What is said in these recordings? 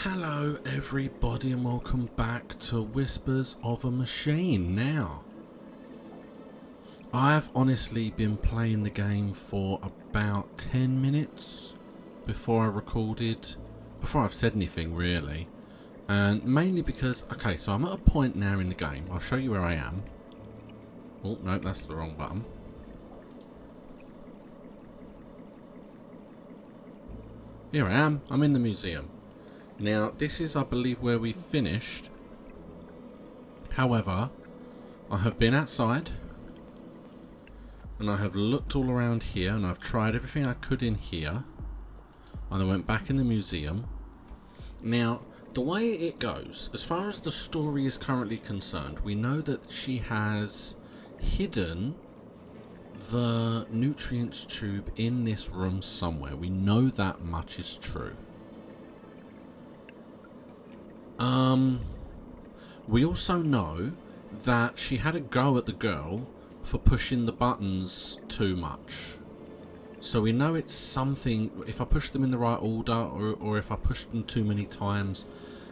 Hello everybody and welcome back to Whispers of a Machine. Now, I've honestly been playing the game for about 10 minutes before I've said anything really. And mainly because, okay, so I'm at a point now in the game. I'll show you where I am. Oh, no, that's the wrong button. Here I am. I'm in the museum. Now, this is, I believe, where we finished. However, I have been outside and I have looked all around here and I've tried everything I could in here. And I went back in the museum. Now, the way it goes, as far as the story is currently concerned, we know that she has hidden the nutrients tube in this room somewhere. We know that much is true. We also know that she had a go at the girl for pushing the buttons too much. So we know it's something, if I push them in the right order or if I push them too many times,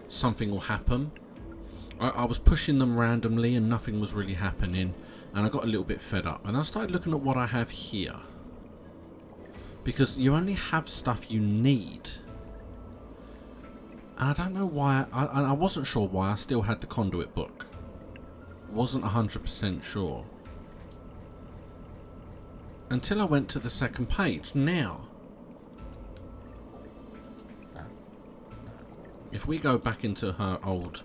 something will happen. I was pushing them randomly and nothing was really happening and I got a little bit fed up. And I started looking at what I have here. Because you only have stuff you need. And I don't know why, I wasn't sure why I still had the conduit book. Wasn't 100% sure. Until I went to the second page. Now, if we go back into her old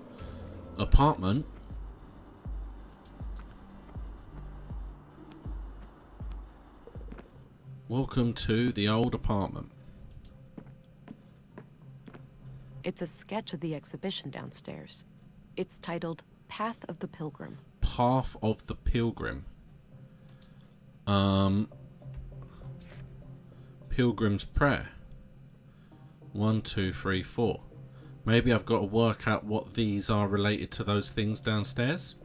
apartment. Welcome to the old apartment. It's a sketch of the exhibition downstairs. It's titled Path of the Pilgrim. Path of the Pilgrim. Pilgrim's Prayer. 1, 2, 3, 4. Maybe I've got to work out what these are related to those things downstairs.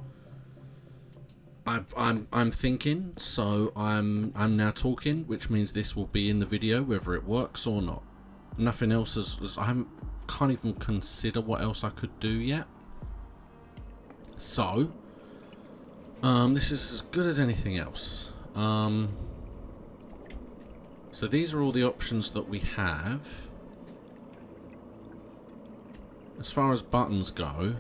I'm thinking, so I'm now talking, which means this will be in the video, whether it works or not. Nothing else can't even consider what else I could do yet. So, this is as good as anything else. So these are all the options that we have. As far as buttons go,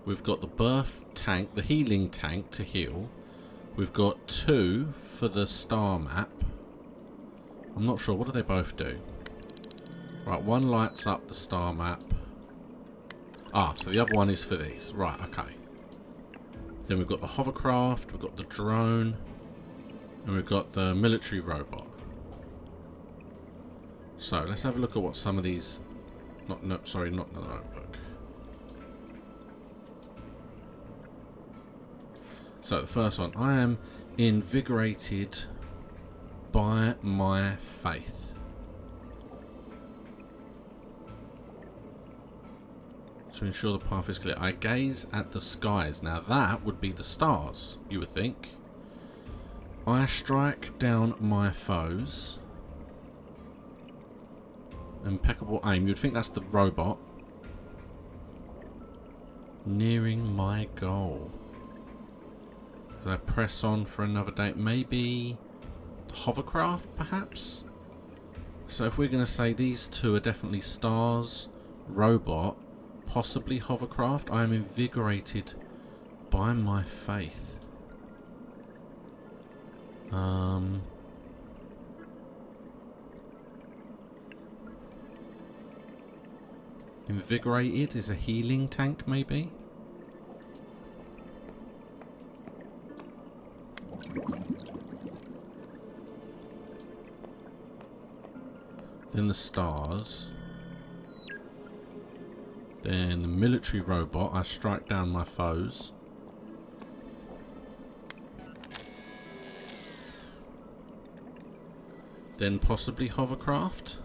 we've got the birth tank, the healing tank to heal. We've got 2 for the star map. I'm not sure, what do they both do? Right, one lights up the star map. Ah, so the other one is for these. Right, okay. Then we've got the hovercraft, we've got the drone, and we've got the military robot. So, let's have a look at what some of these... not the notebook. So, the first one. I am invigorated by my faith. To ensure the path is clear. I gaze at the skies. Now that would be the stars, you would think. I strike down my foes. Impeccable aim. You'd think that's the robot. Nearing my goal. As I press on for another day. Maybe the hovercraft, perhaps? So if we're going to say these 2 are definitely stars, robot, possibly hovercraft. I am invigorated by my faith. Invigorated is a healing tank, maybe? Then the stars. Then the military robot. I strike down my foes. Then possibly hovercraft.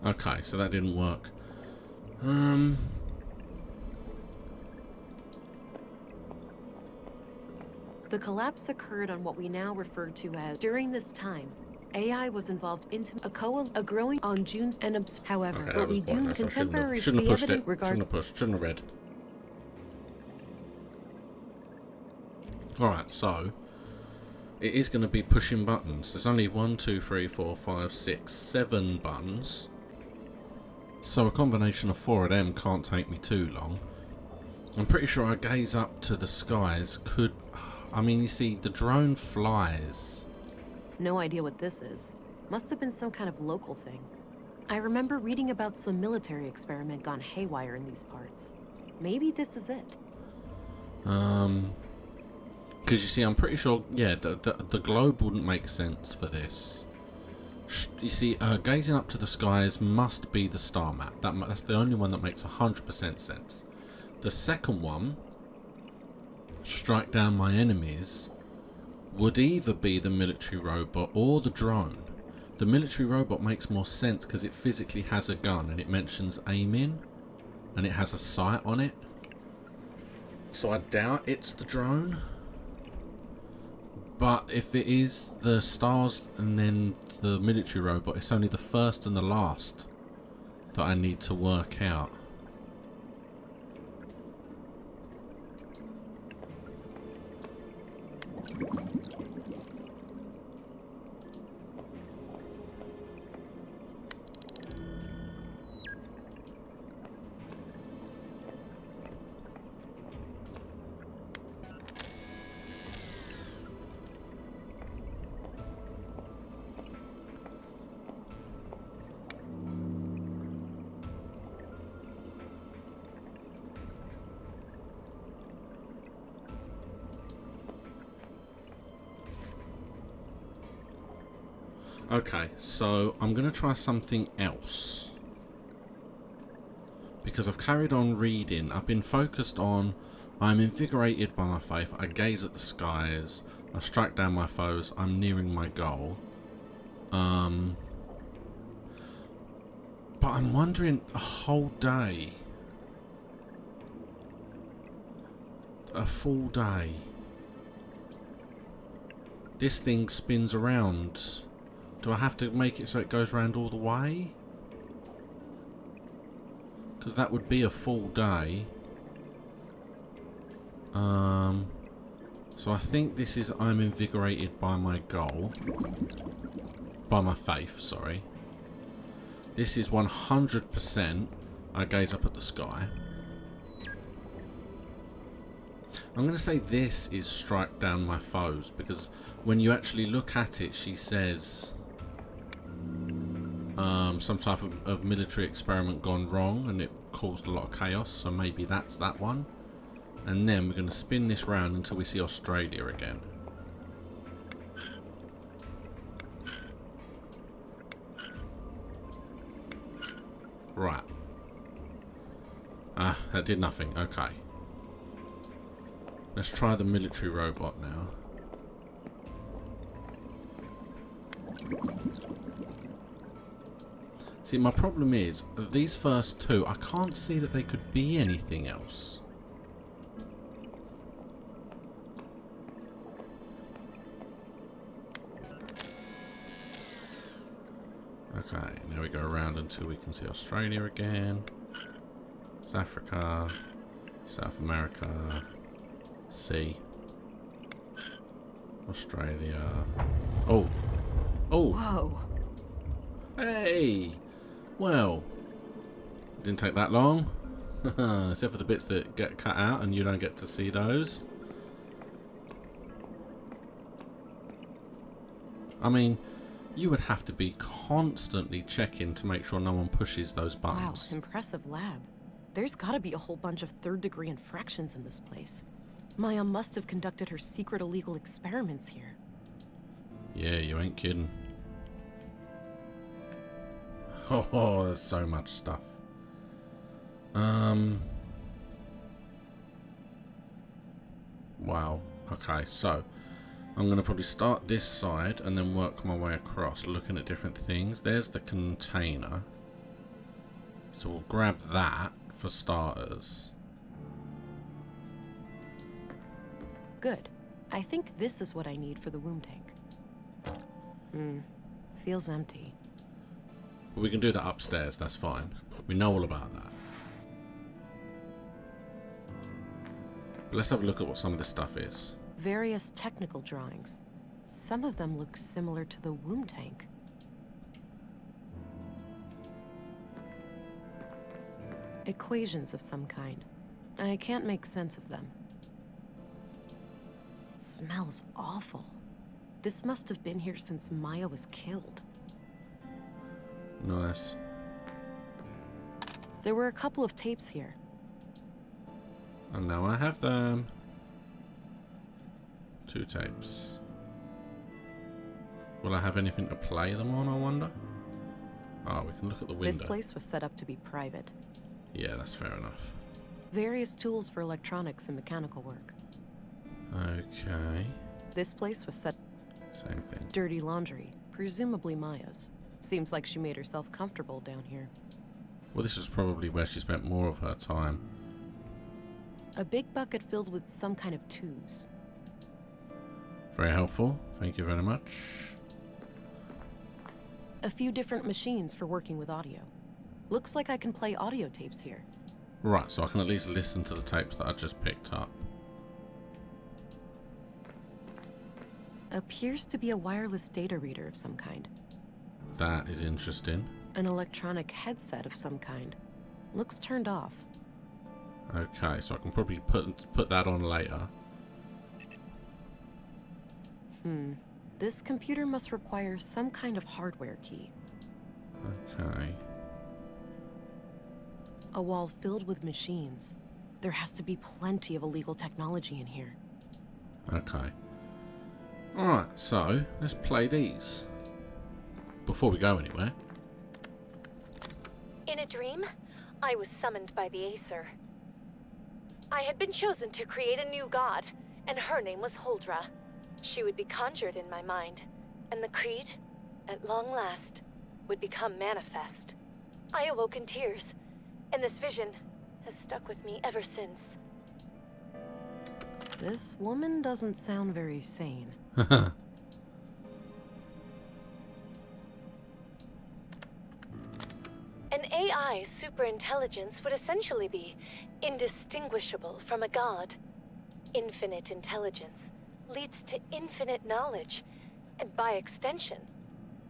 Okay, so that didn't work. The collapse occurred on what we now refer to as during this time. AI was involved a growing on June's and however, Okay, but that was we do pointless. I contemporaries shouldn't have the pushed it. evident regard. Shouldn't have read. Alright, so it is going to be pushing buttons. There's only 1, 2, 3, 4, 5, 6, 7 buttons. So a combination of 4 of them can't take me too long. I'm pretty sure I gaze up to the skies could... I mean, you see, the drone flies. No idea what this is. Must have been some kind of local thing. I remember reading about some military experiment gone haywire in these parts. Maybe this is it. Because you see, I'm pretty sure, yeah, the globe wouldn't make sense for this. You see, gazing up to the skies must be the star map. That's the only one that makes 100% sense. The second one, strike down my enemies, would either be the military robot or the drone. The military robot makes more sense because it physically has a gun and it mentions aiming and it has a sight on it. So I doubt it's the drone. But if it is the stars and then the military robot, it's only the first and the last that I need to work out. Okay, so I'm going to try something else. Because I've carried on reading. I've been focused on, I'm invigorated by my faith, I gaze at the skies, I strike down my foes, I'm nearing my goal. But I'm wondering, a whole day. A full day. This thing spins around. Do I have to make it so it goes around all the way? Because that would be a full day. So I think this is I'm invigorated by my goal. By my faith, sorry. This is 100% I gaze up at the sky. I'm going to say this is strike down my foes, because when you actually look at it, she says... some type of military experiment gone wrong and it caused a lot of chaos, so maybe that's that one. And then we're going to spin this round until we see Australia again. Right. Ah, that did nothing. Okay. Let's try the military robot now. See, my problem is, these first two, I can't see that they could be anything else. Okay, now we go around until we can see Australia again. It's Africa, South America, C, Australia. Oh! Oh! Whoa! Hey! Well, didn't take that long. Except for the bits that get cut out and you don't get to see those. I mean, you would have to be constantly checking to make sure no one pushes those Wow, buttons. impressive lab. There's gotta be a whole bunch of third-degree infractions in this place. Maya must have conducted her secret illegal experiments here. Yeah, you ain't kidding. Oh, there's so much stuff. Wow. Okay, so I'm going to probably start this side and then work my way across, looking at different things. There's the container. So we'll grab that for starters. Good. I think this is what I need for the womb tank. Feels empty. We can do that upstairs, that's fine. We know all about that. But let's have a look at what some of this stuff is. Various technical drawings. Some of them look similar to the womb tank. Equations of some kind. I can't make sense of them. It smells awful. This must have been here since Maya was killed. Nice. There were a couple of tapes here. And now I have them. 2 tapes. Will I have anything to play them on, I wonder? Oh, we can look at the window. This place was set up to be private. Yeah, that's fair enough. Various tools for electronics and mechanical work. Okay. This place was set... Same thing. Dirty laundry, presumably Maya's. Seems like she made herself comfortable down here. Well, this was probably where she spent more of her time. A big bucket filled with some kind of tubes. Very helpful. Thank you very much. A few different machines for working with audio. Looks like I can play audio tapes here. Right, so I can at least listen to the tapes that I just picked up. Appears to be a wireless data reader of some kind. That is interesting. An electronic headset of some kind. Looks turned off. Okay, so I can probably put that on later. This computer must require some kind of hardware key. Okay. A wall filled with machines. There has to be plenty of illegal technology in here. Okay. Alright, so let's play these. Before we go anywhere. In a dream, I was summoned by the Acer. I had been chosen to create a new god, and her name was Huldra. She would be conjured in my mind, and the creed, at long last, would become manifest. I awoke in tears, and this vision has stuck with me ever since. This woman doesn't sound very sane. An AI superintelligence would essentially be indistinguishable from a god. Infinite intelligence leads to infinite knowledge, and by extension,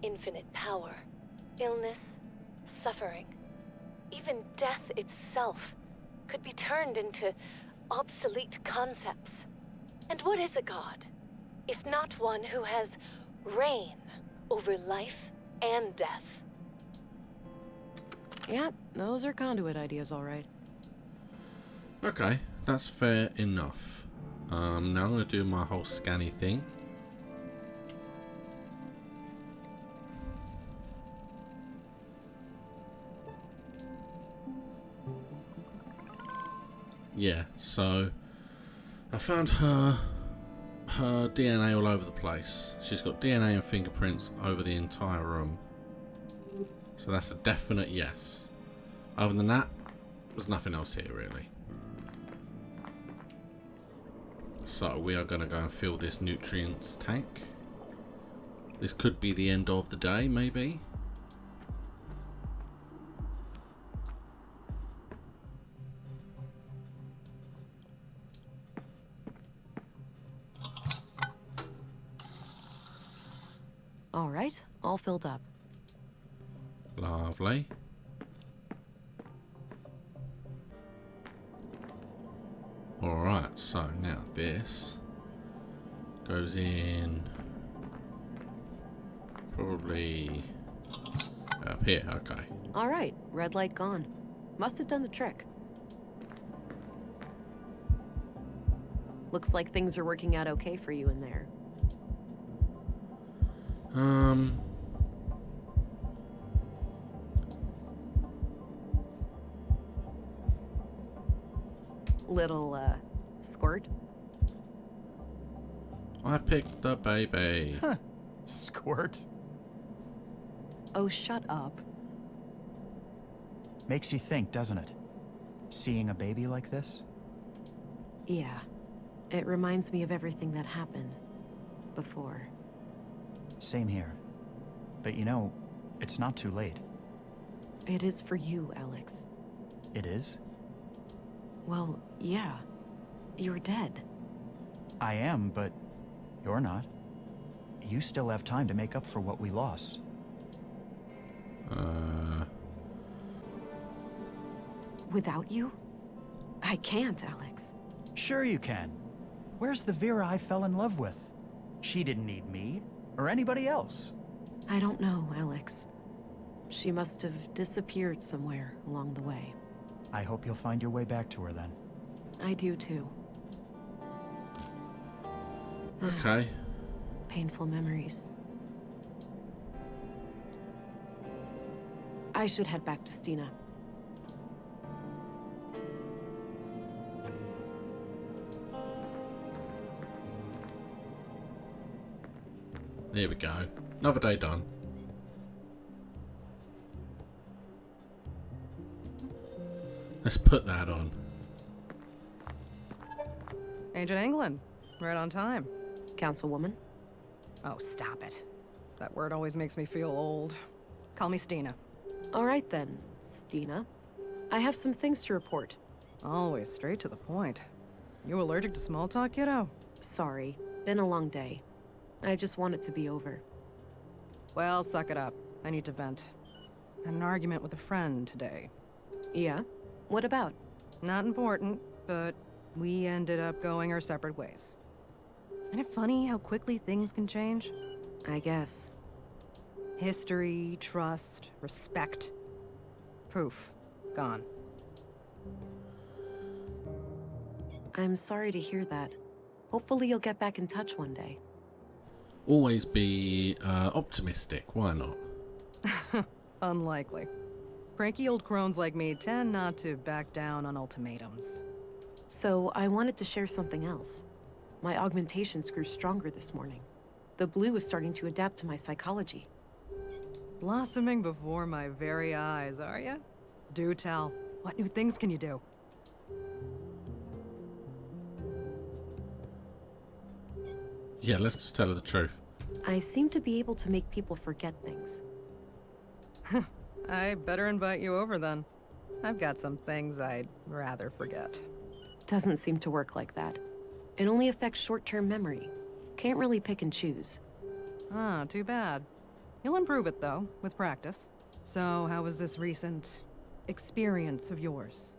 infinite power. Illness, suffering, even death itself could be turned into obsolete concepts. And what is a god, if not one who has reign over life and death? Yeah, those are conduit ideas, all right. Okay, that's fair enough. Now I'm going to do my whole scanny thing. Yeah, so I found her DNA all over the place. She's got DNA and fingerprints over the entire room. So that's a definite yes. Other than that, there's nothing else here really. So we are going to go and fill this nutrients tank. This could be the end of the day, maybe. All right, all filled up. Lovely. Alright, so now this goes in probably up here, okay. All right, red light gone. Must have done the trick. Looks like things are working out okay for you in there. Little, squirt? I picked the baby. Huh. Squirt. Oh, shut up. Makes you think, doesn't it? Seeing a baby like this? Yeah. It reminds me of everything that happened before. Same here. But you know, it's not too late. It is for you, Alex. It is? Well, yeah. You're dead. I am, but you're not. You still have time to make up for what we lost. Without you? I can't, Alex. Sure you can. Where's the Vera I fell in love with? She didn't need me, or anybody else. I don't know, Alex. She must have disappeared somewhere along the way. I hope you'll find your way back to her then. I do too. Okay. Painful memories. I should head back to Stina. There we go. Another day done. Let's put that on. Agent England, right on time. Councilwoman? Oh, stop it. That word always makes me feel old. Call me Stina. All right then, Stina. I have some things to report. Always straight to the point. You allergic to small talk, kiddo? Sorry, been a long day. I just want it to be over. Well, suck it up. I need to vent. Had an argument with a friend today. Yeah? What about? Not important, but we ended up going our separate ways. Isn't it funny how quickly things can change? I guess. History, trust, respect. Poof. Gone. I'm sorry to hear that. Hopefully you'll get back in touch one day. Always be optimistic. Why not? Unlikely. Cranky old crones like me tend not to back down on ultimatums. So, I wanted to share something else. My augmentations grew stronger this morning. The blue is starting to adapt to my psychology. Blossoming before my very eyes, are ya? Do tell. What new things can you do? Yeah, let's just tell her the truth. I seem to be able to make people forget things. I better invite you over then. I've got some things I'd rather forget. Doesn't seem to work like that. It only affects short-term memory. Can't really pick and choose. Ah, too bad. You'll improve it though, with practice. So, how was this recent experience of yours?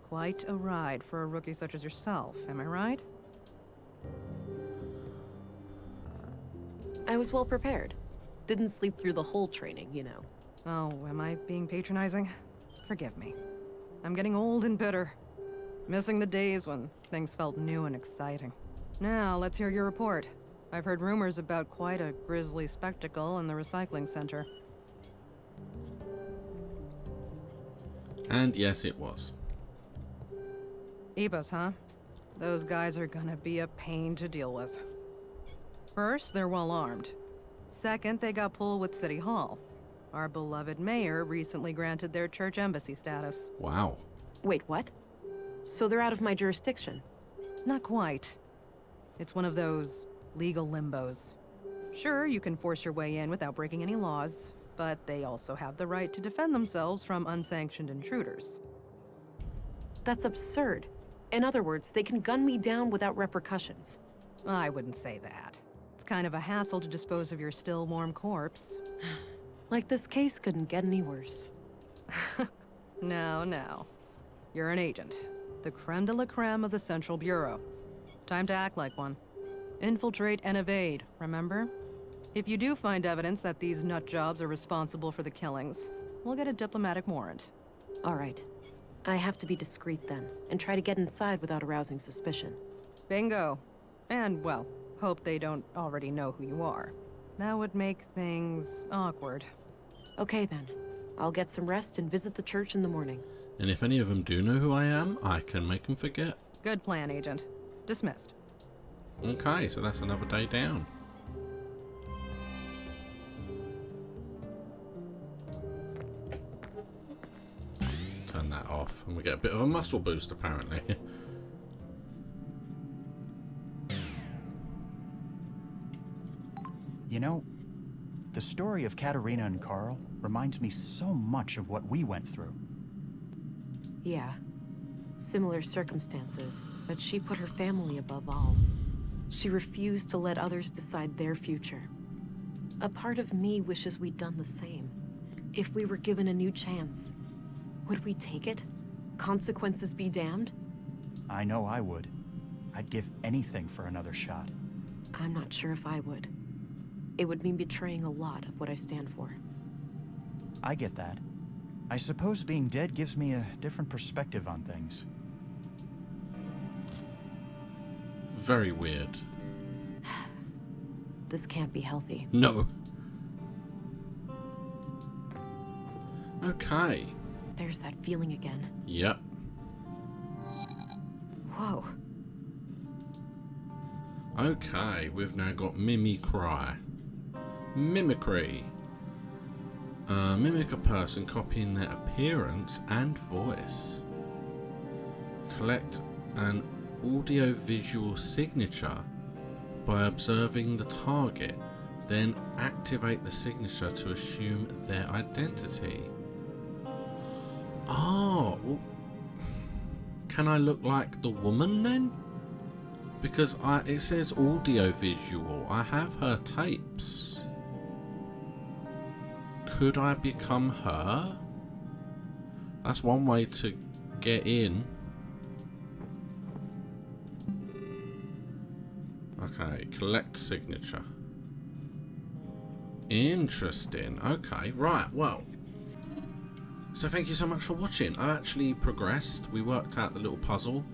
Quite a ride for a rookie such as yourself, am I right? I was well prepared. Didn't sleep through the whole training, you know. Oh, am I being patronizing? Forgive me. I'm getting old and bitter. Missing the days when things felt new and exciting. Now, let's hear your report. I've heard rumors about quite a grisly spectacle in the recycling center. And yes, it was. Ebus, huh? Those guys are gonna be a pain to deal with. First, they're well armed. Second, they got pulled with City Hall. Our beloved mayor recently granted their church embassy status. Wow. Wait, what? So they're out of my jurisdiction? Not quite. It's one of those legal limbos. Sure, you can force your way in without breaking any laws, but they also have the right to defend themselves from unsanctioned intruders. That's absurd. In other words, they can gun me down without repercussions. I wouldn't say that. It's kind of a hassle to dispose of your still warm corpse. Like this case couldn't get any worse. Now. You're an agent. The creme de la creme of the Central Bureau. Time to act like one. Infiltrate and evade, remember? If you do find evidence that these nut jobs are responsible for the killings, we'll get a diplomatic warrant. All right. I have to be discreet then, and try to get inside without arousing suspicion. Bingo. And, well, hope they don't already know who you are. That would make things awkward. Okay then. I'll get some rest and visit the church in the morning. And if any of them do know who I am, I can make them forget. Good plan, Agent. Dismissed. Okay, so that's another day down. Turn that off, and we get a bit of a muscle boost, apparently. You know, the story of Katerina and Carl reminds me so much of what we went through. Yeah. Similar circumstances, but she put her family above all. She refused to let others decide their future. A part of me wishes we'd done the same. If we were given a new chance, would we take it? Consequences be damned? I know I would. I'd give anything for another shot. I'm not sure if I would. It would mean betraying a lot of what I stand for. I get that. I suppose being dead gives me a different perspective on things. Very weird. This can't be healthy. No. Okay. There's that feeling again. Yep. Whoa. Okay, we've now got mimicry. Mimicry. Mimic a person, copying their appearance and voice. Collect an audio-visual signature by observing the target, then activate the signature to assume their identity. Oh, well, can I look like the woman then? Because it says audio-visual. I have her tapes. Could I become her? That's one way to get in. Okay, collect signature. Interesting. Okay, right, well. So thank you so much for watching. I actually progressed. We worked out the little puzzle.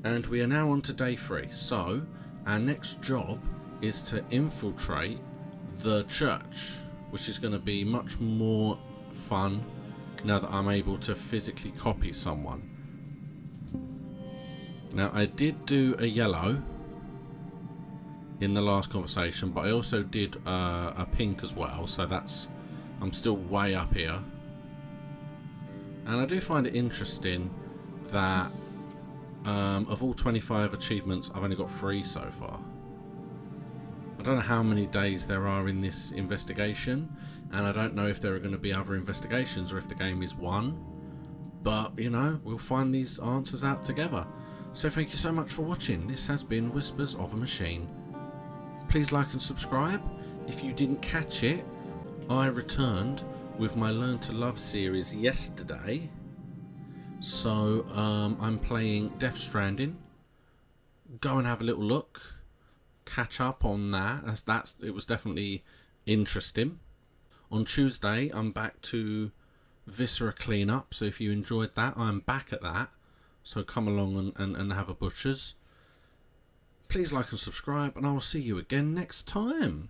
And we are now on to day 3. So, our next job is to infiltrate the church, which is going to be much more fun now that I'm able to physically copy someone. Now, I did do a yellow in the last conversation, but I also did a pink as well, so that's... I'm still way up here. And I do find it interesting that of all 25 achievements, I've only got 3 so far. I don't know how many days there are in this investigation, and I don't know if there are going to be other investigations or if the game is one. But, you know, we'll find these answers out together. So thank you so much for watching. This has been Whispers of a Machine. Please like and subscribe. If you didn't catch it, I returned with my Learn to Love series yesterday. So I'm playing Death Stranding. Go and have a little look. Catch up on that. It was definitely interesting. On Tuesday I'm back to Viscera cleanup. So if you enjoyed that, I'm back at that. So come along and have a butcher's. Please like and subscribe, and I will see you again next time.